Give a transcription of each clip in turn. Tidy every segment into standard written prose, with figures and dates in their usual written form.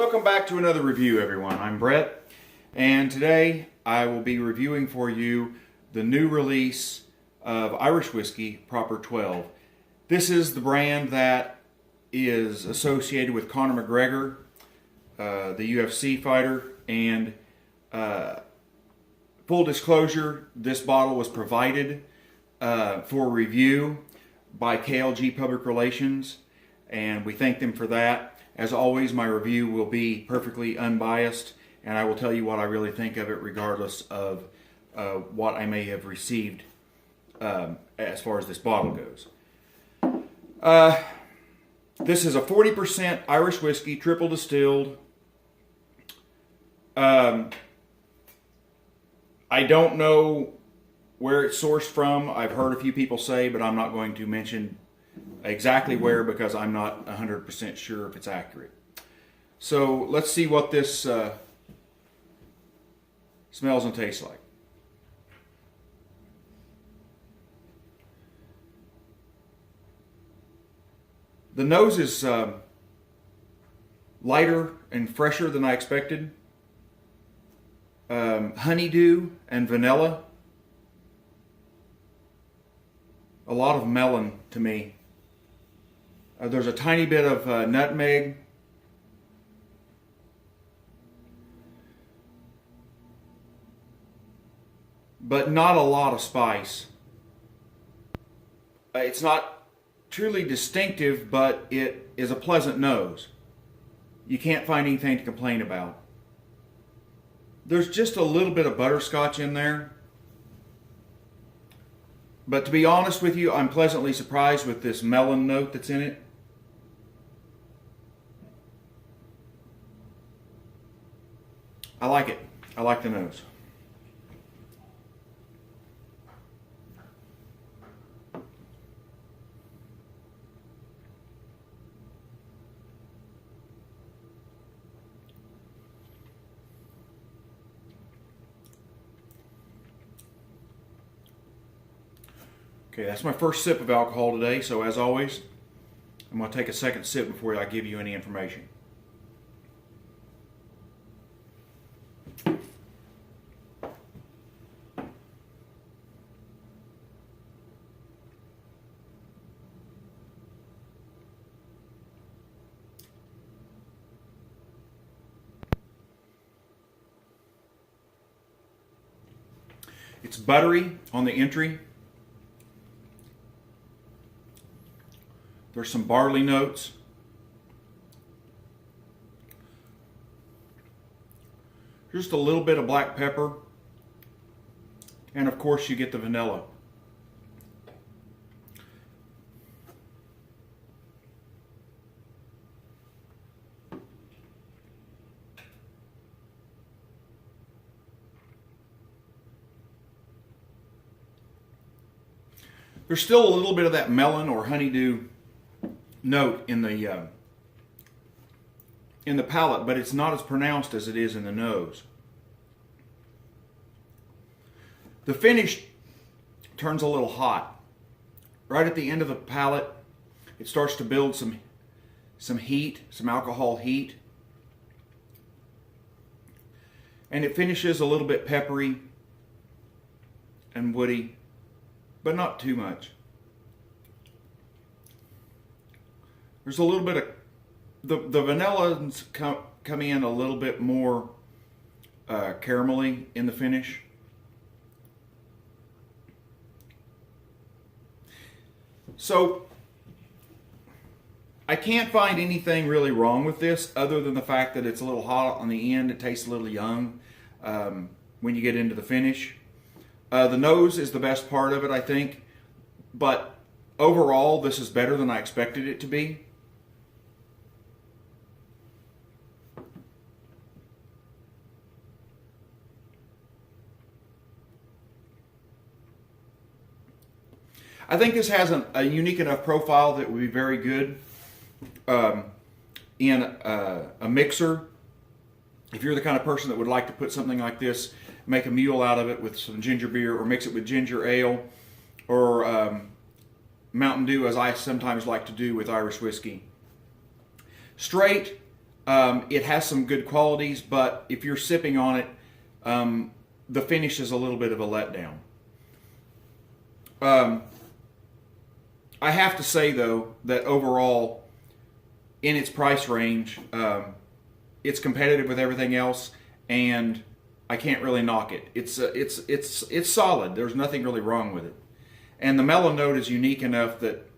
Welcome back to another review, everyone. I'm Brett, and today I will be reviewing for you the new release of Irish whiskey, Proper 12. This is the brand that is associated with Conor McGregor, the UFC fighter, and full disclosure, this bottle was provided for review by KLG Public Relations, and we thank them for that. As always, my review will be perfectly unbiased, and I will tell you what I really think of it regardless of what I may have received as far as this bottle goes. This is a 40% Irish whiskey, triple distilled. I don't know where it's sourced from. I've heard a few people say, but I'm not going to mention exactly where because I'm not 100% sure if it's accurate. So let's see what this smells and tastes like. The nose is lighter and fresher than I expected. Honeydew and vanilla. A lot of melon to me. There's a tiny bit of nutmeg. But not a lot of spice. It's not truly distinctive, but it is a pleasant nose. You can't find anything to complain about. There's just a little bit of butterscotch in there. But to be honest with you, I'm pleasantly surprised with this melon note that's in it. I like it. I like the nose. Okay, that's my first sip of alcohol today, so as always, I'm going to take a second sip before I give you any information. It's buttery on the entry. There's some barley notes. Just a little bit of black pepper. And of course you get the vanilla. There's still a little bit of that melon or honeydew note in the palate, but it's not as pronounced as it is in the nose. The finish turns a little hot. Right at the end of the palate, it starts to build some heat, some alcohol heat. And it finishes a little bit peppery and woody, but not too much. There's a little bit of the vanillas come in a little bit more caramelly in the finish. So I can't find anything really wrong with this other than the fact that it's a little hot on the end. It tastes a little young when you get into the finish. The nose is the best part of it, I think, but overall this is better than I expected it to be. I think this has a unique enough profile that would be very good in a mixer. If you're the kind of person that would like to put something like this, make a mule out of it with some ginger beer, or mix it with ginger ale, or Mountain Dew, as I sometimes like to do with Irish whiskey. Straight, It has some good qualities, but if you're sipping on it, the finish is a little bit of a letdown. I have to say, though, that overall, in its price range, it's competitive with everything else, and I can't really knock it. It's solid. There's nothing really wrong with it. And the mellow note is unique enough that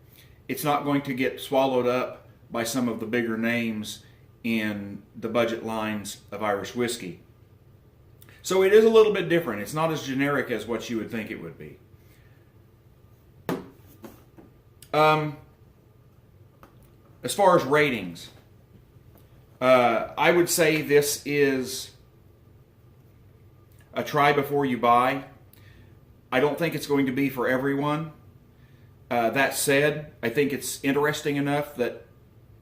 it's not going to get swallowed up by some of the bigger names in the budget lines of Irish whiskey. So it is a little bit different. It's not as generic as what you would think it would be. As far as ratings, I would say this is a try before you buy. I don't think it's going to be for everyone. That said, I think it's interesting enough that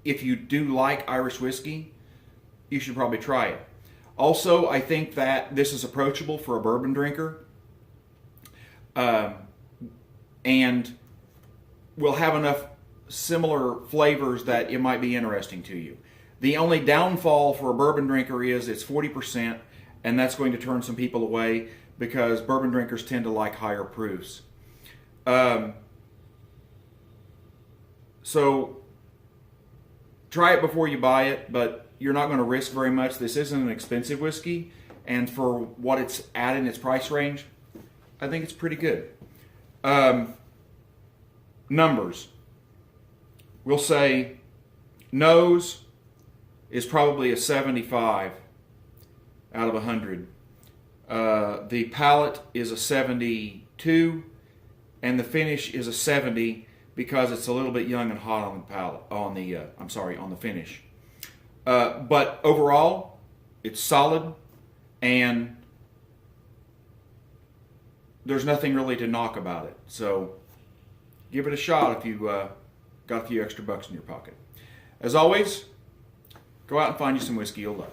if you do like Irish whiskey, you should probably try it. Also, I think that this is approachable for a bourbon drinker, and will have enough similar flavors that it might be interesting to you. The only downfall for a bourbon drinker is it's 40%, and that's going to turn some people away because bourbon drinkers tend to like higher proofs. So try it before you buy it, but you're not going to risk very much. This isn't an expensive whiskey, and for what it's at in its price range, I think it's pretty good. Numbers. We'll say nose is probably a 75 out of 100. The palate is a 72, and the finish is a 70 because it's a little bit young and hot on the palate. On the finish. But overall, it's solid, and there's nothing really to knock about it. So give it a shot if you got a few extra bucks in your pocket. As always, go out and find you some whiskey you'll love.